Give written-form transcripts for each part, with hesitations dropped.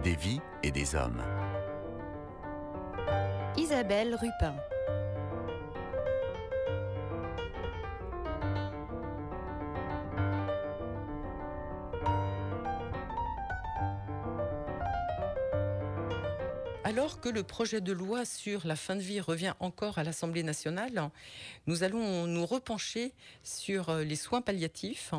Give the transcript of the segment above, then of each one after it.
des vies et des hommes. Isabelle Rupin. Alors que le projet de loi sur la fin de vie revient encore à l'Assemblée nationale, nous allons nous repencher sur les soins palliatifs.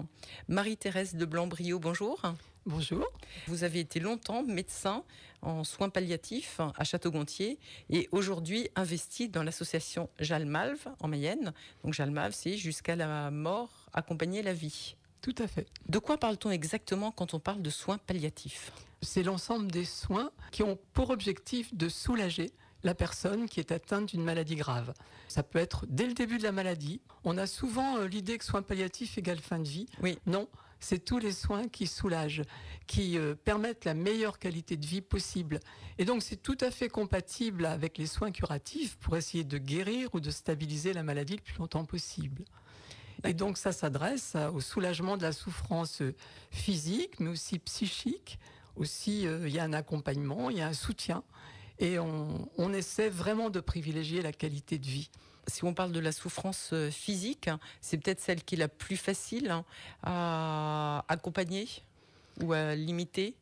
Marie-Thérèse de Blanc-Briot, bonjour. Bonjour. Vous avez été longtemps médecin en soins palliatifs à Château-Gontier et aujourd'hui investi dans l'association Jalmalve en Mayenne. Donc Jalmalve, c'est jusqu'à la mort, accompagner la vie. Tout à fait. De quoi parle-t-on exactement quand on parle de soins palliatifs ? C'est l'ensemble des soins qui ont pour objectif de soulager la personne qui est atteinte d'une maladie grave. Ça peut être dès le début de la maladie. On a souvent l'idée que soins palliatifs égale fin de vie. Oui. Non, c'est tous les soins qui soulagent, qui permettent la meilleure qualité de vie possible. Et donc c'est tout à fait compatible avec les soins curatifs pour essayer de guérir ou de stabiliser la maladie le plus longtemps possible. Et donc ça s'adresse au soulagement de la souffrance physique, mais aussi psychique. Aussi, il y a un accompagnement, il y a un soutien. Et on essaie vraiment de privilégier la qualité de vie. Si on parle de la souffrance physique, c'est peut-être celle qui est la plus facile à accompagner ou à limiter.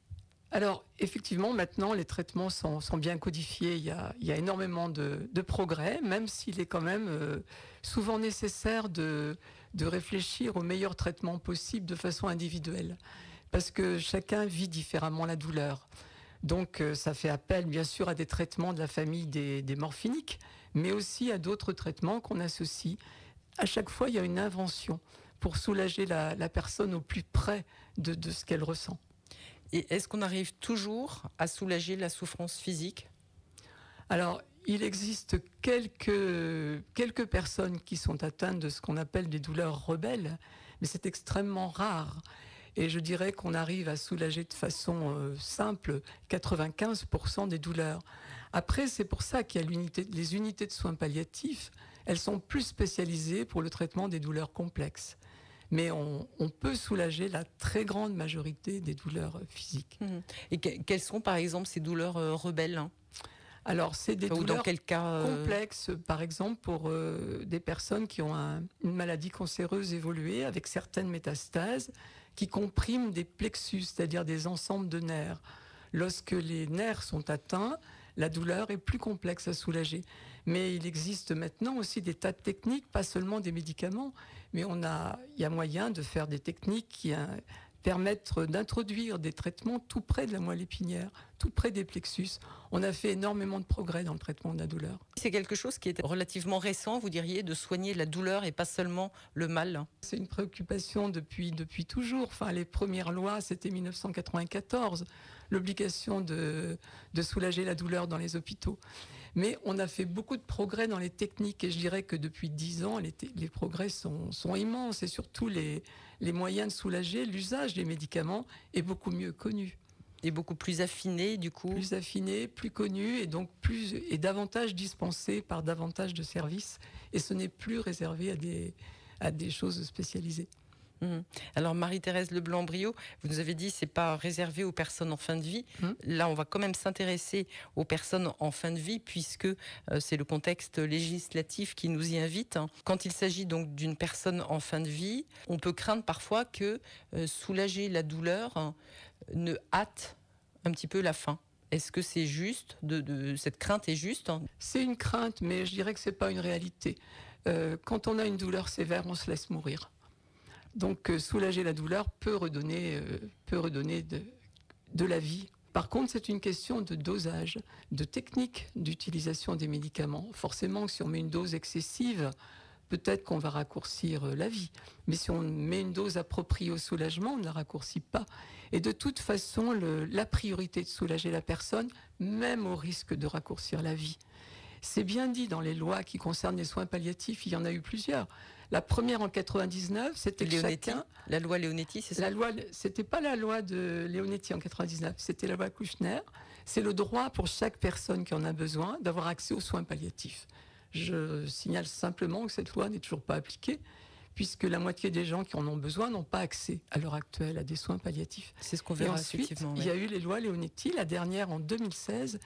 Alors, effectivement, maintenant, les traitements sont bien codifiés. Il y a énormément de progrès, même s'il est quand même souvent nécessaire de réfléchir au meilleur traitement possible de façon individuelle. Parce que chacun vit différemment la douleur. Donc, ça fait appel, bien sûr, à des traitements de la famille des morphiniques, mais aussi à d'autres traitements qu'on associe. À chaque fois, il y a une invention pour soulager la personne au plus près de ce qu'elle ressent. Et est-ce qu'on arrive toujours à soulager la souffrance physique ? Alors, il existe quelques personnes qui sont atteintes de ce qu'on appelle des douleurs rebelles, mais c'est extrêmement rare. Et je dirais qu'on arrive à soulager de façon simple 95% des douleurs. Après, c'est pour ça qu'il y a les unités de soins palliatifs. Elles sont plus spécialisées pour le traitement des douleurs complexes. Mais on peut soulager la très grande majorité des douleurs physiques. Et quelles sont, par exemple, ces douleurs rebelles ? Alors, c'est des douleurs dans quel cas, complexes, par exemple, pour des personnes qui ont une maladie cancéreuse évoluée avec certaines métastases qui compriment des plexus, c'est-à-dire des ensembles de nerfs. Lorsque les nerfs sont atteints, la douleur est plus complexe à soulager. Mais il existe maintenant aussi des tas de techniques, pas seulement des médicaments, mais il y a moyen de faire des techniques qui permettent d'introduire des traitements tout près de la moelle épinière, tout près des plexus. On a fait énormément de progrès dans le traitement de la douleur. C'est quelque chose qui est relativement récent, vous diriez, de soigner la douleur et pas seulement le mal. C'est une préoccupation depuis toujours. Enfin, les premières lois, c'était 1994, l'obligation de soulager la douleur dans les hôpitaux. Mais on a fait beaucoup de progrès dans les techniques et je dirais que depuis 10 ans, les progrès sont immenses et surtout les moyens de soulager, l'usage des médicaments est beaucoup mieux connu. Et beaucoup plus affiné, du coup. Plus affiné, plus connu et donc davantage dispensé par davantage de services. Et ce n'est plus réservé à des choses spécialisées. Alors Marie-Thérèse de Blanc-Briot, vous nous avez dit c'est pas réservé aux personnes en fin de vie. Là, on va quand même s'intéresser aux personnes en fin de vie puisque c'est le contexte législatif qui nous y invite. Quand il s'agit donc d'une personne en fin de vie, on peut craindre parfois que soulager la douleur ne hâte un petit peu la fin. Est-ce que c'est juste, cette crainte est juste ? C'est une crainte, mais je dirais que c'est pas une réalité. Quand on a une douleur sévère, on se laisse mourir. Donc soulager la douleur peut redonner de la vie. Par contre, c'est une question de dosage, de technique d'utilisation des médicaments. Forcément, si on met une dose excessive, peut-être qu'on va raccourcir la vie. Mais si on met une dose appropriée au soulagement, on ne la raccourcit pas. Et de toute façon, la priorité est de soulager la personne, même au risque de raccourcir la vie. C'est bien dit dans les lois qui concernent les soins palliatifs, il y en a eu plusieurs. La première en 99, c'était chacun... La loi Leonetti, c'est ça ? C'était pas la loi de Leonetti en 99, c'était la loi Kouchner. C'est le droit pour chaque personne qui en a besoin d'avoir accès aux soins palliatifs. Je signale simplement que cette loi n'est toujours pas appliquée, puisque la moitié des gens qui en ont besoin n'ont pas accès à l'heure actuelle à des soins palliatifs. C'est ce qu'on Et verra ensuite, effectivement. il y a eu les lois Leonetti, la dernière en 2016,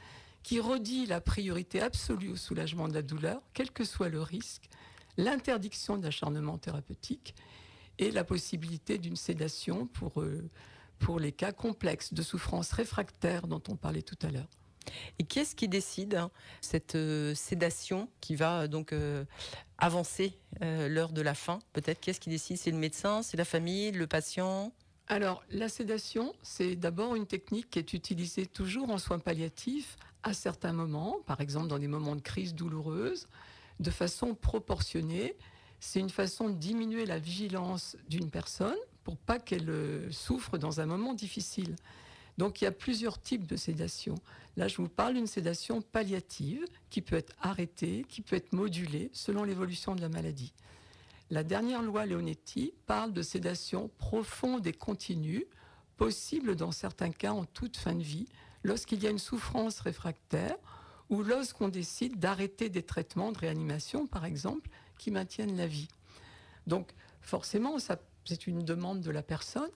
qui redit la priorité absolue au soulagement de la douleur, quel que soit le risque, l'interdiction d'acharnement thérapeutique et la possibilité d'une sédation pour les cas complexes de souffrance réfractaire dont on parlait tout à l'heure. Et qui est-ce qui décide cette sédation qui va donc avancer l'heure de la fin? Peut-être qu'est-ce qui décide? C'est le médecin, c'est la famille, le patient? Alors, la sédation, c'est d'abord une technique qui est utilisée toujours en soins palliatifs à certains moments, par exemple dans des moments de crise douloureuse, de façon proportionnée. C'est une façon de diminuer la vigilance d'une personne pour pas qu'elle souffre dans un moment difficile. Donc il y a plusieurs types de sédation. Là, je vous parle d'une sédation palliative qui peut être arrêtée, qui peut être modulée selon l'évolution de la maladie. La dernière loi Leonetti parle de sédation profonde et continue, possible dans certains cas en toute fin de vie, lorsqu'il y a une souffrance réfractaire ou lorsqu'on décide d'arrêter des traitements de réanimation, par exemple, qui maintiennent la vie. Donc forcément, c'est une demande de la personne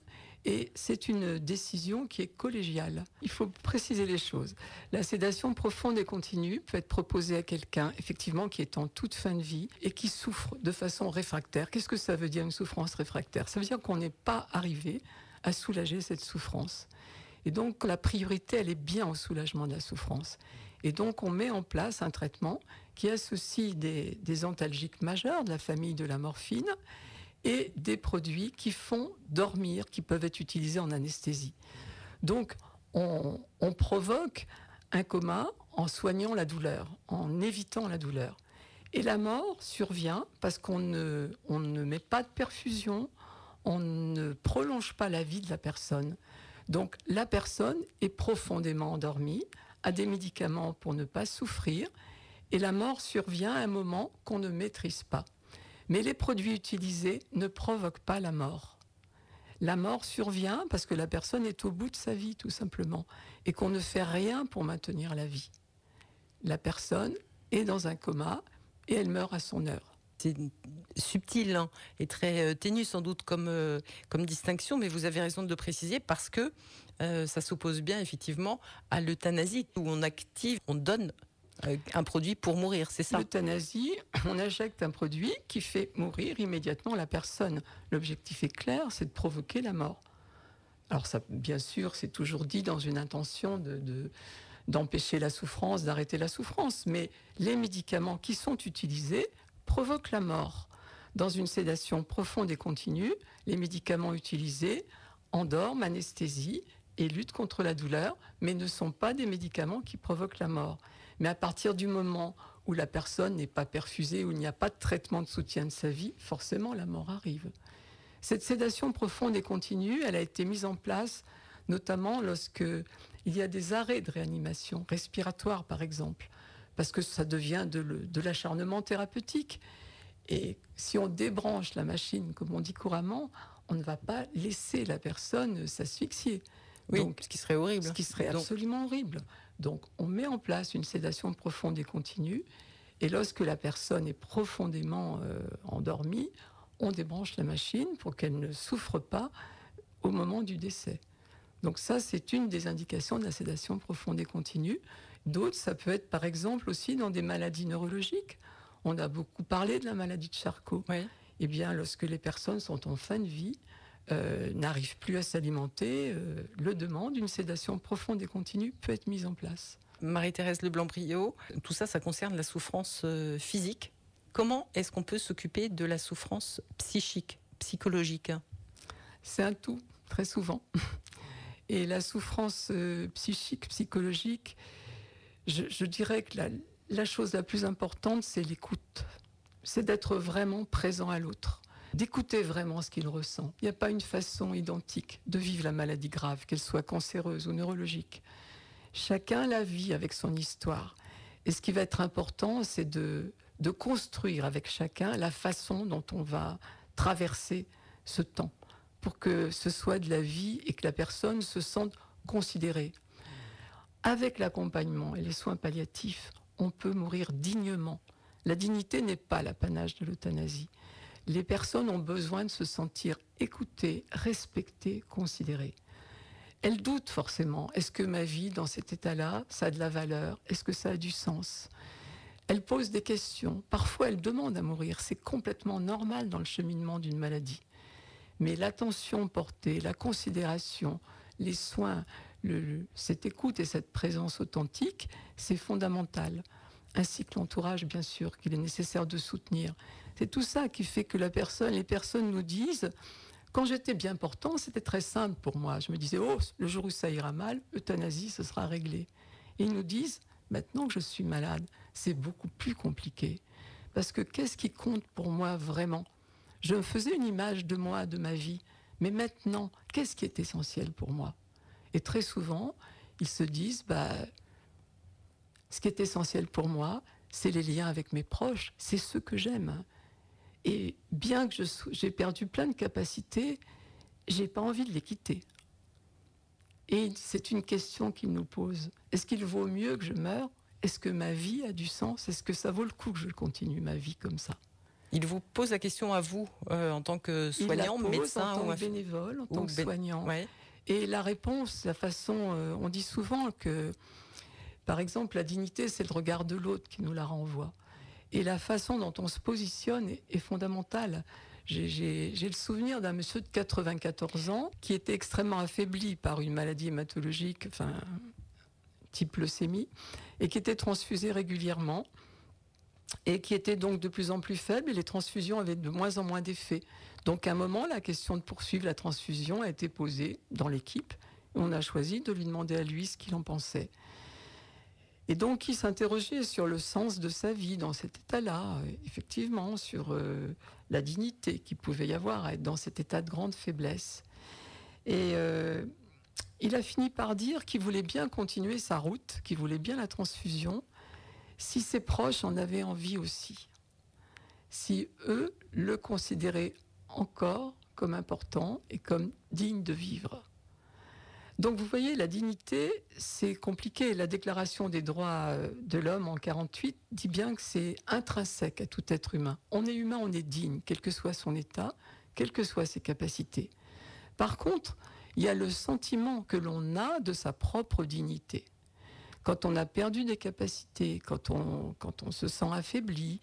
et c'est une décision qui est collégiale. Il faut préciser les choses. La sédation profonde et continue peut être proposée à quelqu'un, effectivement, qui est en toute fin de vie et qui souffre de façon réfractaire. Qu'est-ce que ça veut dire, une souffrance réfractaire? Ça veut dire qu'on n'est pas arrivé à soulager cette souffrance. Et donc, la priorité, elle est bien au soulagement de la souffrance. Et donc, on met en place un traitement qui associe des antalgiques majeurs de la famille de la morphine et des produits qui font dormir, qui peuvent être utilisés en anesthésie. Donc, on provoque un coma en soignant la douleur, en évitant la douleur. Et la mort survient parce qu'on ne met pas de perfusion, on ne prolonge pas la vie de la personne. Donc, la personne est profondément endormie, a des médicaments pour ne pas souffrir, et la mort survient à un moment qu'on ne maîtrise pas. Mais les produits utilisés ne provoquent pas la mort. La mort survient parce que la personne est au bout de sa vie, tout simplement, et qu'on ne fait rien pour maintenir la vie. La personne est dans un coma et elle meurt à son heure. C'est subtil et très ténu sans doute comme distinction, mais vous avez raison de le préciser parce que ça s'oppose bien effectivement à l'euthanasie où on active, on donne un produit pour mourir, c'est ça? L'euthanasie, on injecte un produit qui fait mourir immédiatement la personne. L'objectif est clair, c'est de provoquer la mort. Alors ça, bien sûr, c'est toujours dit dans une intention d'empêcher la souffrance, d'arrêter la souffrance, mais les médicaments qui sont utilisés provoquent la mort. Dans une sédation profonde et continue, les médicaments utilisés endorment, anesthésient et luttent contre la douleur, mais ne sont pas des médicaments qui provoquent la mort. Mais à partir du moment où la personne n'est pas perfusée, où il n'y a pas de traitement de soutien de sa vie, forcément la mort arrive. Cette sédation profonde et continue, elle a été mise en place notamment lorsque il y a des arrêts de réanimation respiratoire, par exemple, parce que ça devient de l'acharnement thérapeutique. Et si on débranche la machine, comme on dit couramment, on ne va pas laisser la personne s'asphyxier. Oui, ce qui serait horrible. Ce qui serait absolument horrible. Donc, on met en place une sédation profonde et continue. Et lorsque la personne est profondément endormie, on débranche la machine pour qu'elle ne souffre pas au moment du décès. Donc ça, c'est une des indications de la sédation profonde et continue. D'autres, ça peut être par exemple aussi dans des maladies neurologiques. On a beaucoup parlé de la maladie de Charcot. Oui. Eh bien, lorsque les personnes sont en fin de vie, n'arrivent plus à s'alimenter, le demande, une sédation profonde et continue peut être mise en place. Marie-Thérèse Leblanc-Briot, tout ça, ça concerne la souffrance physique. Comment est-ce qu'on peut s'occuper de la souffrance psychique, psychologique? C'est un tout, très souvent. Et la souffrance psychique, psychologique, je dirais que la chose la plus importante, c'est l'écoute. C'est d'être vraiment présent à l'autre, d'écouter vraiment ce qu'il ressent. Il n'y a pas une façon identique de vivre la maladie grave, qu'elle soit cancéreuse ou neurologique. Chacun la vit avec son histoire. Et ce qui va être important, c'est de construire avec chacun la façon dont on va traverser ce temps pour que ce soit de la vie et que la personne se sente considérée. Avec l'accompagnement et les soins palliatifs, on peut mourir dignement. La dignité n'est pas l'apanage de l'euthanasie. Les personnes ont besoin de se sentir écoutées, respectées, considérées. Elles doutent forcément. Est-ce que ma vie dans cet état-là, ça a de la valeur? Est-ce que ça a du sens? Elles posent des questions. Parfois, elles demandent à mourir. C'est complètement normal dans le cheminement d'une maladie. Mais l'attention portée, la considération, les soins, cette écoute et cette présence authentique, c'est fondamental. Ainsi que l'entourage, bien sûr, qu'il est nécessaire de soutenir. C'est tout ça qui fait que les personnes nous disent... Quand j'étais bien portant, c'était très simple pour moi. Je me disais, oh, le jour où ça ira mal, euthanasie, ce sera réglé. Et ils nous disent, maintenant que je suis malade, c'est beaucoup plus compliqué. Parce que qu'est-ce qui compte pour moi vraiment? Je me faisais une image de moi, de ma vie. Mais maintenant, qu'est-ce qui est essentiel pour moi? Et très souvent, ils se disent, ce qui est essentiel pour moi, c'est les liens avec mes proches, c'est ceux que j'aime. Et bien que j'ai perdu plein de capacités, j'ai pas envie de les quitter. Et c'est une question qu'ils nous posent. Est-ce qu'il vaut mieux que je meure? Est-ce que ma vie a du sens? Est-ce que ça vaut le coup que je continue ma vie comme ça? Il vous pose la question à vous, en tant que soignant, médecin, en tant que bénévole, en tant que soignant. Ouais. Et la réponse, la façon, on dit souvent que, par exemple, la dignité, c'est le regard de l'autre qui nous la renvoie. Et la façon dont on se positionne est fondamentale. J'ai le souvenir d'un monsieur de 94 ans qui était extrêmement affaibli par une maladie hématologique, type leucémie, et qui était transfusé régulièrement, et qui était donc de plus en plus faible, et les transfusions avaient de moins en moins d'effet. Donc à un moment, la question de poursuivre la transfusion a été posée dans l'équipe, et on a choisi de lui demander à lui ce qu'il en pensait. Et donc, il s'interrogeait sur le sens de sa vie dans cet état-là, effectivement, sur la dignité qu'il pouvait y avoir à être dans cet état de grande faiblesse. Et il a fini par dire qu'il voulait bien continuer sa route, qu'il voulait bien la transfusion, si ses proches en avaient envie aussi. Si eux le considéraient encore comme important et comme digne de vivre. Donc vous voyez, la dignité, c'est compliqué. La Déclaration des droits de l'homme en 1948 dit bien que c'est intrinsèque à tout être humain. On est humain, on est digne, quel que soit son état, quelles que soient ses capacités. Par contre, il y a le sentiment que l'on a de sa propre dignité. Quand on a perdu des capacités, quand on se sent affaibli,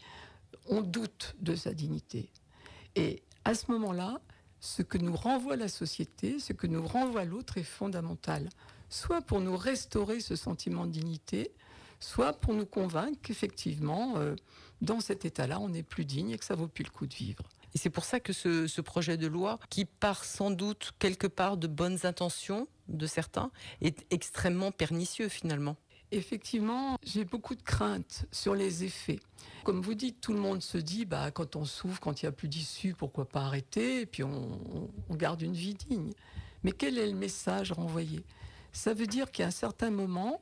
on doute de sa dignité. Et à ce moment-là, ce que nous renvoie la société, ce que nous renvoie l'autre est fondamental. Soit pour nous restaurer ce sentiment de dignité, soit pour nous convaincre qu'effectivement, dans cet état-là, on n'est plus digne et que ça vaut plus le coup de vivre. Et c'est pour ça que ce projet de loi, qui part sans doute quelque part de bonnes intentions de certains, est extrêmement pernicieux finalement. Effectivement, j'ai beaucoup de craintes sur les effets. Comme vous dites, tout le monde se dit, quand on souffre, quand il n'y a plus d'issue, pourquoi pas arrêter? Et puis on garde une vie digne. Mais quel est le message renvoyé? Ça veut dire qu'à un certain moment,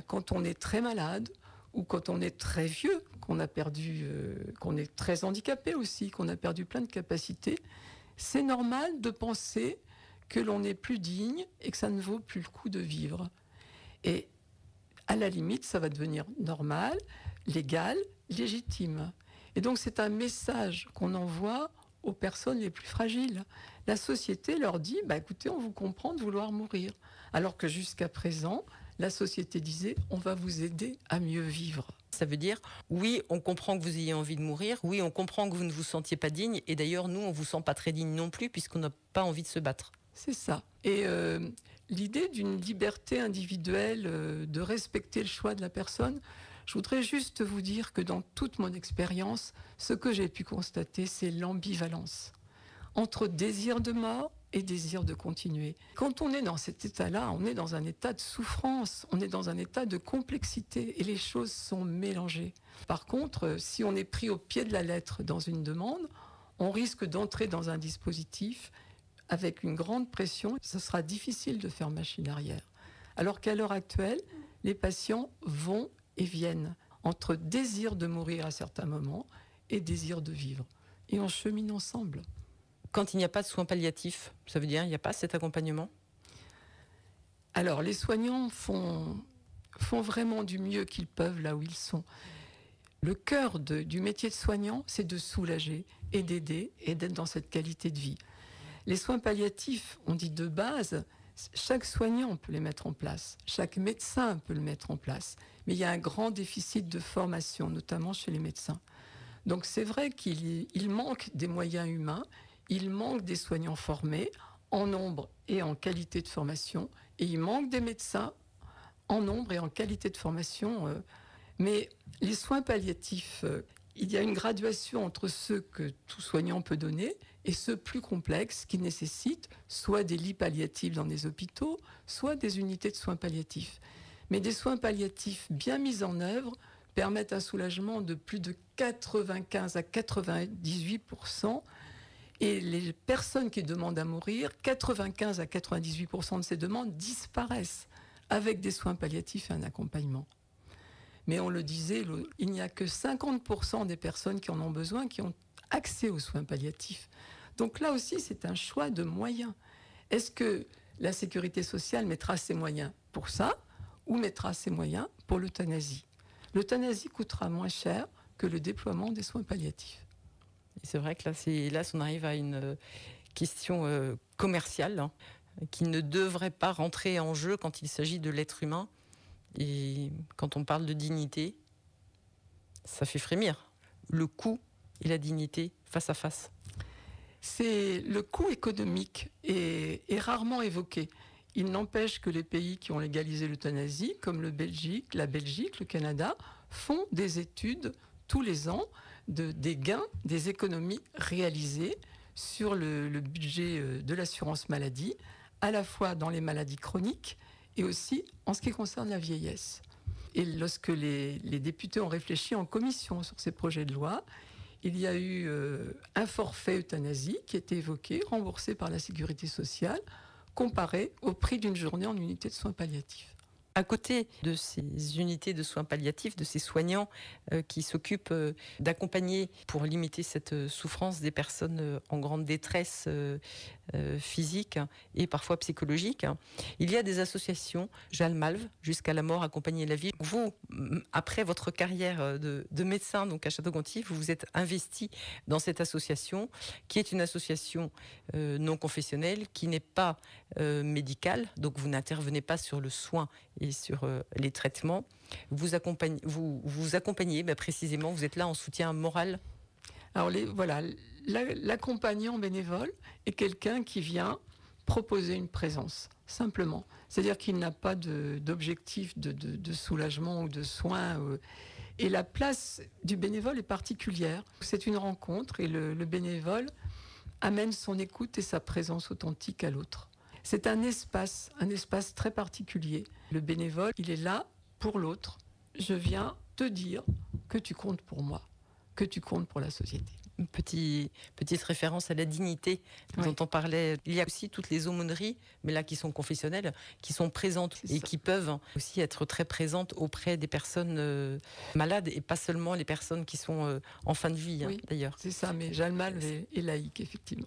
quand on est très malade, ou quand on est très vieux, qu'on est très handicapé aussi, qu'on a perdu plein de capacités, c'est normal de penser que l'on n'est plus digne et que ça ne vaut plus le coup de vivre. Et à la limite, ça va devenir normal, légal, légitime. Et donc, c'est un message qu'on envoie aux personnes les plus fragiles. La société leur dit, écoutez, on vous comprend de vouloir mourir. Alors que jusqu'à présent, la société disait, on va vous aider à mieux vivre. Ça veut dire, oui, on comprend que vous ayez envie de mourir, oui, on comprend que vous ne vous sentiez pas digne, et d'ailleurs, nous, on ne vous sent pas très digne non plus, puisqu'on n'a pas envie de se battre. C'est ça. Et l'idée d'une liberté individuelle, de respecter le choix de la personne, je voudrais juste vous dire que dans toute mon expérience, ce que j'ai pu constater, c'est l'ambivalence entre désir de mort et désir de continuer. Quand on est dans cet état-là, on est dans un état de souffrance, on est dans un état de complexité et les choses sont mélangées. Par contre, si on est pris au pied de la lettre dans une demande, on risque d'entrer dans un dispositif avec une grande pression, ce sera difficile de faire machine arrière. Alors qu'à l'heure actuelle, les patients vont et viennent entre désir de mourir à certains moments et désir de vivre. Et on chemine ensemble. Quand il n'y a pas de soins palliatifs, ça veut dire qu'il n'y a pas cet accompagnement? Alors, les soignants font vraiment du mieux qu'ils peuvent là où ils sont. Le cœur du métier de soignant, c'est de soulager et d'aider et d'être dans cette qualité de vie. Les soins palliatifs, on dit de base, chaque soignant peut les mettre en place, chaque médecin peut le mettre en place, mais il y a un grand déficit de formation, notamment chez les médecins. Donc c'est vrai qu'il manque des moyens humains, il manque des soignants formés en nombre et en qualité de formation, et il manque des médecins en nombre et en qualité de formation. Mais les soins palliatifs, il y a une graduation entre ceux que tout soignant peut donner et ceux plus complexes qui nécessitent soit des lits palliatifs dans des hôpitaux, soit des unités de soins palliatifs. Mais des soins palliatifs bien mis en œuvre permettent un soulagement de plus de 95 à 98%. Et les personnes qui demandent à mourir, 95 à 98% de ces demandes disparaissent avec des soins palliatifs et un accompagnement. Mais on le disait, il n'y a que 50% des personnes qui en ont besoin qui ont accès aux soins palliatifs. Donc là aussi, c'est un choix de moyens. Est-ce que la sécurité sociale mettra ses moyens pour ça ou mettra ses moyens pour l'euthanasie ? L'euthanasie coûtera moins cher que le déploiement des soins palliatifs. Et c'est vrai que là, on arrive à une question commerciale, hein, qui ne devrait pas rentrer en jeu quand il s'agit de l'être humain. Et quand on parle de dignité, ça fait frémir. Le coût et la dignité face à face. Le coût économique est rarement évoqué. Il n'empêche que les pays qui ont légalisé l'euthanasie, comme la Belgique, le Canada, font des études tous les ans des gains, des économies réalisées sur le budget de l'assurance maladie, à la fois dans les maladies chroniques et aussi en ce qui concerne la vieillesse. Et lorsque les députés ont réfléchi en commission sur ces projets de loi, il y a eu un forfait euthanasie qui a été évoqué, remboursé par la sécurité sociale, comparé au prix d'une journée en unité de soins palliatifs. À côté de ces unités de soins palliatifs, de ces soignants qui s'occupent d'accompagner pour limiter cette souffrance des personnes en grande détresse physique et parfois psychologique, il y a des associations, Jalmalve, Jusqu'à la mort, Accompagner la vie. Vous, après votre carrière de médecin donc à Château-Gontier, vous vous êtes investi dans cette association qui est une association non confessionnelle, qui n'est pas médicale, donc vous n'intervenez pas sur le soin et sur les traitements. Vous accompagnez précisément, vous êtes là en soutien moral. Alors l'accompagnant bénévole est quelqu'un qui vient proposer une présence, simplement. C'est-à-dire qu'il n'a pas d'objectif de soulagement ou de soins. Et la place du bénévole est particulière. C'est une rencontre et le bénévole amène son écoute et sa présence authentique à l'autre. C'est un espace très particulier. Le bénévole, il est là pour l'autre. Je viens te dire que tu comptes pour moi, que tu comptes pour la société. Une petite référence à la dignité dont on parlait. Il y a aussi toutes les aumôneries, mais là qui sont confessionnelles, qui sont présentes et qui peuvent aussi être très présentes auprès des personnes malades et pas seulement les personnes qui sont en fin de vie, d'ailleurs. C'est ça, mais Jalmalve est laïque, effectivement.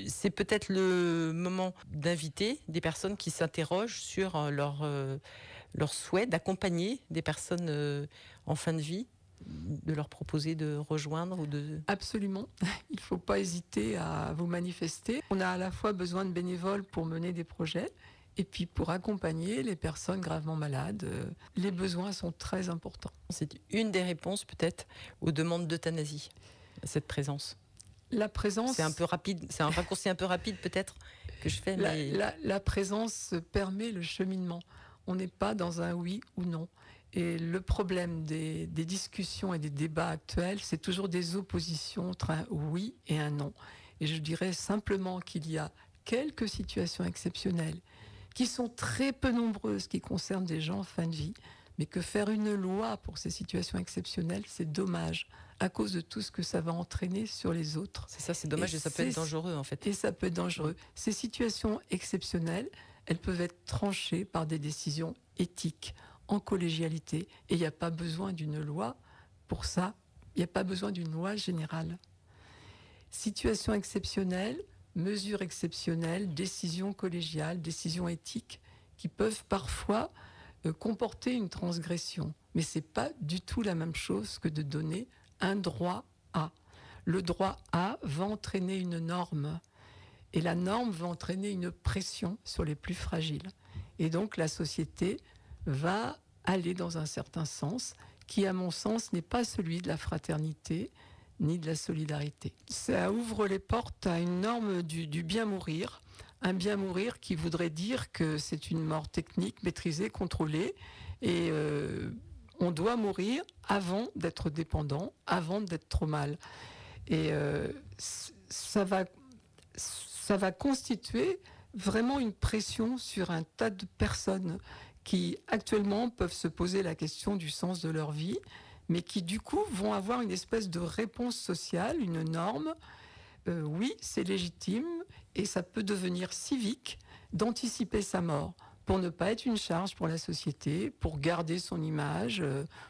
C'est peut-être le moment d'inviter des personnes qui s'interrogent sur leur souhait d'accompagner des personnes en fin de vie, de leur proposer de rejoindre ou de... Absolument, il ne faut pas hésiter à vous manifester. On a à la fois besoin de bénévoles pour mener des projets et puis pour accompagner les personnes gravement malades. Les besoins sont très importants. C'est une des réponses peut-être aux demandes d'euthanasie, cette présence. La présence... C'est un peu rapide, c'est un raccourci un peu rapide peut-être que je fais. La présence permet le cheminement. On n'est pas dans un oui ou non. Et le problème des discussions et des débats actuels, c'est toujours des oppositions entre un oui et un non. Et je dirais simplement qu'il y a quelques situations exceptionnelles qui sont très peu nombreuses, qui concernent des gens en fin de vie, mais que faire une loi pour ces situations exceptionnelles, c'est dommage, à cause de tout ce que ça va entraîner sur les autres. C'est ça, c'est dommage et ça peut être dangereux en fait. Et ça peut être dangereux. Ces situations exceptionnelles, elles peuvent être tranchées par des décisions éthiques, en collégialité, et il n'y a pas besoin d'une loi pour ça, il n'y a pas besoin d'une loi générale. Situation exceptionnelle, mesures exceptionnelles, décisions collégiales, décisions éthiques, qui peuvent parfois comporter une transgression. Mais ce n'est pas du tout la même chose que de donner un droit à. Le droit à va entraîner une norme. Et la norme va entraîner une pression sur les plus fragiles. Et donc la société va aller dans un certain sens qui, à mon sens, n'est pas celui de la fraternité ni de la solidarité. Ça ouvre les portes à une norme du bien mourir. Un bien mourir qui voudrait dire que c'est une mort technique, maîtrisée, contrôlée. Et on doit mourir avant d'être dépendant, avant d'être trop mal. Et ça va constituer vraiment une pression sur un tas de personnes qui actuellement peuvent se poser la question du sens de leur vie, mais qui du coup vont avoir une espèce de réponse sociale, une norme. Oui, c'est légitime et ça peut devenir civique d'anticiper sa mort pour ne pas être une charge pour la société, pour garder son image,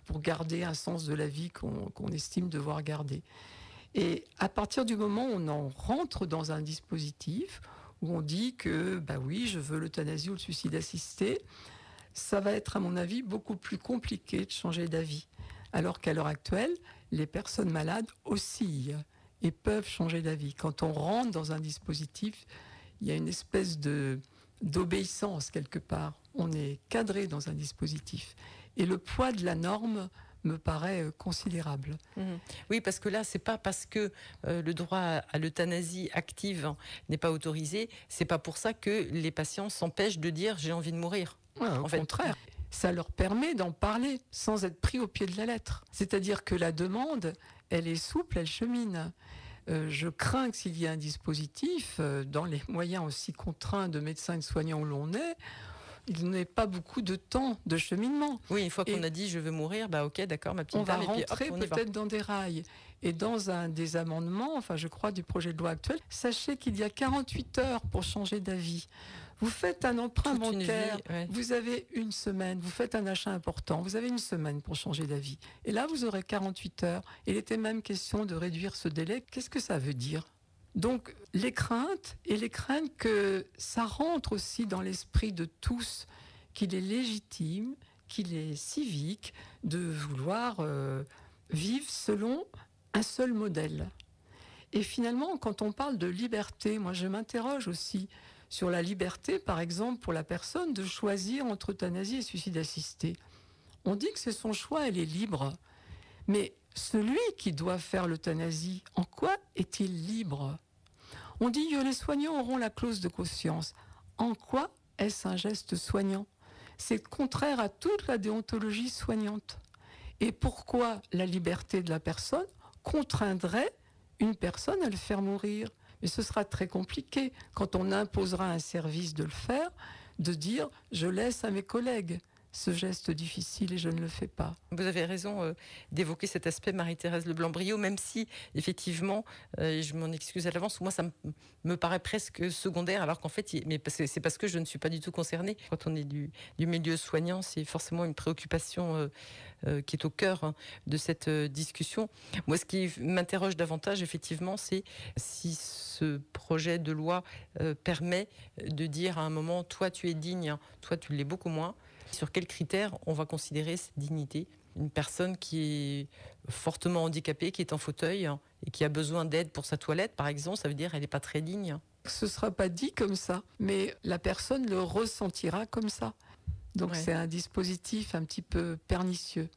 pour garder un sens de la vie qu'on estime devoir garder. Et à partir du moment où on en rentre dans un dispositif où on dit que, bah oui, je veux l'euthanasie ou le suicide assisté, ça va être, à mon avis, beaucoup plus compliqué de changer d'avis. Alors qu'à l'heure actuelle, les personnes malades oscillent et peuvent changer d'avis. Quand on rentre dans un dispositif, il y a une espèce d'obéissance quelque part. On est cadré dans un dispositif. Et le poids de la norme me paraît considérable. Oui, parce que là, c'est pas parce que le droit à l'euthanasie active n'est pas autorisé, c'est pas pour ça que les patients s'empêchent de dire j'ai envie de mourir. Ouais, au contraire, ça leur permet d'en parler sans être pris au pied de la lettre. C'est-à-dire que la demande, elle est souple, elle chemine. Je crains que s'il y a un dispositif, dans les moyens aussi contraints de médecins et de soignants où l'on est, il n'y a pas beaucoup de temps de cheminement. Oui, une fois qu'on a dit je veux mourir, bah ok, d'accord, ma petite on dame, va rentrer et puis hop, peut-être dans des rails. Et dans un des amendements, enfin je crois du projet de loi actuel, sachez qu'il y a 48 heures pour changer d'avis. Vous faites un emprunt bancaire, vous avez une semaine, vous faites un achat important, vous avez une semaine pour changer d'avis. Et là, vous aurez 48 heures. Il était même question de réduire ce délai. Qu'est-ce que ça veut dire ? Donc, les craintes que ça rentre aussi dans l'esprit de tous, qu'il est légitime, qu'il est civique de vouloir vivre selon un seul modèle. Et finalement, quand on parle de liberté, moi je m'interroge aussi sur la liberté, par exemple, pour la personne de choisir entre euthanasie et suicide assisté. On dit que c'est son choix, elle est libre. Mais celui qui doit faire l'euthanasie, en quoi est-il libre ? On dit que les soignants auront la clause de conscience. En quoi est-ce un geste soignant ? C'est contraire à toute la déontologie soignante. Et pourquoi la liberté de la personne contraindrait une personne à le faire mourir ? Mais ce sera très compliqué quand on imposera un service de le faire, de dire « je laisse à mes collègues ». Ce geste difficile et je ne le fais pas. Vous avez raison d'évoquer cet aspect, Marie-Thérèse Leblanc-Briot, même si, effectivement, je m'en excuse à l'avance, moi, ça me paraît presque secondaire, alors qu'en fait, c'est parce que je ne suis pas du tout concernée. Quand on est du milieu soignant, c'est forcément une préoccupation qui est au cœur de cette discussion. Moi, ce qui m'interroge davantage, effectivement, c'est si ce projet de loi permet de dire à un moment, toi, tu es digne, toi, tu l'es beaucoup moins. Sur quels critères on va considérer cette dignité ? Une personne qui est fortement handicapée, qui est en fauteuil et qui a besoin d'aide pour sa toilette, par exemple, ça veut dire qu'elle n'est pas très digne. Ce ne sera pas dit comme ça, mais la personne le ressentira comme ça. Donc c'est un dispositif un petit peu pernicieux.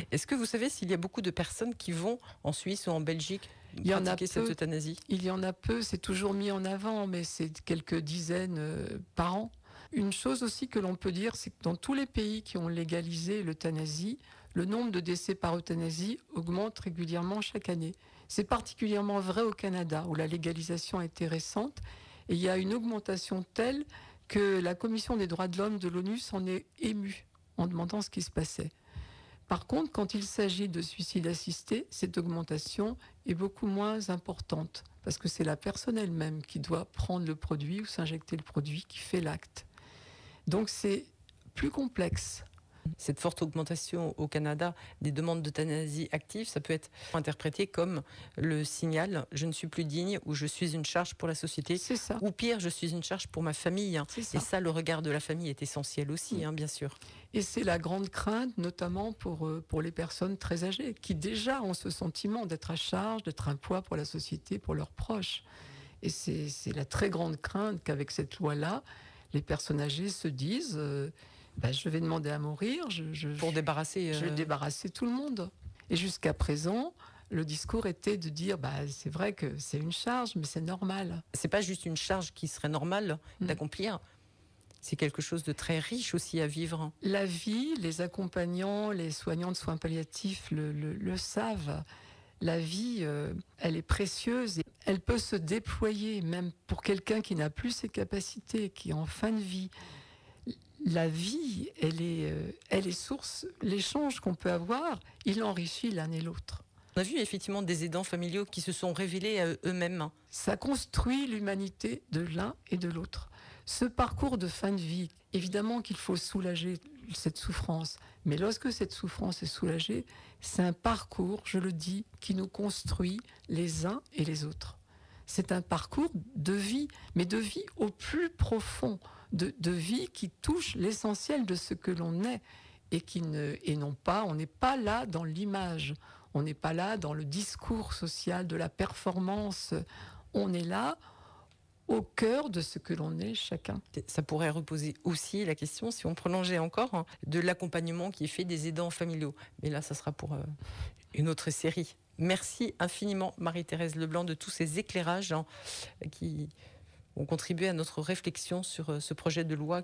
Est-ce que vous savez s'il y a beaucoup de personnes qui vont en Suisse ou en Belgique pratiquer cette euthanasie ? Il y en a peu, c'est toujours mis en avant, mais c'est quelques dizaines par an. Une chose aussi que l'on peut dire, c'est que dans tous les pays qui ont légalisé l'euthanasie, le nombre de décès par euthanasie augmente régulièrement chaque année. C'est particulièrement vrai au Canada, où la légalisation a été récente, et il y a une augmentation telle que la Commission des droits de l'homme de l'ONU s'en est émue en demandant ce qui se passait. Par contre, quand il s'agit de suicide assisté, cette augmentation est beaucoup moins importante, parce que c'est la personne elle-même qui doit prendre le produit ou s'injecter le produit qui fait l'acte. Donc c'est plus complexe. Cette forte augmentation au Canada des demandes d'euthanasie active, ça peut être interprété comme le signal « je ne suis plus digne » ou « je suis une charge pour la société ». C'est ça. Ou pire, « je suis une charge pour ma famille ». Ça. Et ça, le regard de la famille est essentiel aussi, bien sûr. Et c'est la grande crainte, notamment pour les personnes très âgées, qui déjà ont ce sentiment d'être à charge, d'être un poids pour la société, pour leurs proches. Et c'est la très grande crainte qu'avec cette loi-là, les personnes âgées se disent je vais demander à mourir, je vais débarrasser tout le monde. Et jusqu'à présent, le discours était de dire c'est vrai que c'est une charge, mais c'est normal. C'est pas juste une charge qui serait normale d'accomplir. C'est quelque chose de très riche aussi à vivre. La vie, les accompagnants, les soignants de soins palliatifs le savent. La vie, elle est précieuse et elle peut se déployer, même pour quelqu'un qui n'a plus ses capacités, qui est en fin de vie. La vie, elle est source. L'échange qu'on peut avoir, il enrichit l'un et l'autre. On a vu effectivement des aidants familiaux qui se sont révélés à eux-mêmes. Ça construit l'humanité de l'un et de l'autre. Ce parcours de fin de vie, évidemment qu'il faut soulager cette souffrance, mais lorsque cette souffrance est soulagée, c'est un parcours, je le dis, qui nous construit les uns et les autres. C'est un parcours de vie, mais de vie au plus profond, de vie qui touche l'essentiel de ce que l'on est et non pas, on n'est pas là dans l'image, on n'est pas là dans le discours social de la performance, on est là au cœur de ce que l'on est chacun. Ça pourrait reposer aussi la question, si on prolongeait encore, de l'accompagnement qui est fait des aidants familiaux. Mais là, ça sera pour une autre série. Merci infiniment, Marie-Thérèse Leblanc, de tous ces éclairages qui ont contribué à notre réflexion sur ce projet de loi.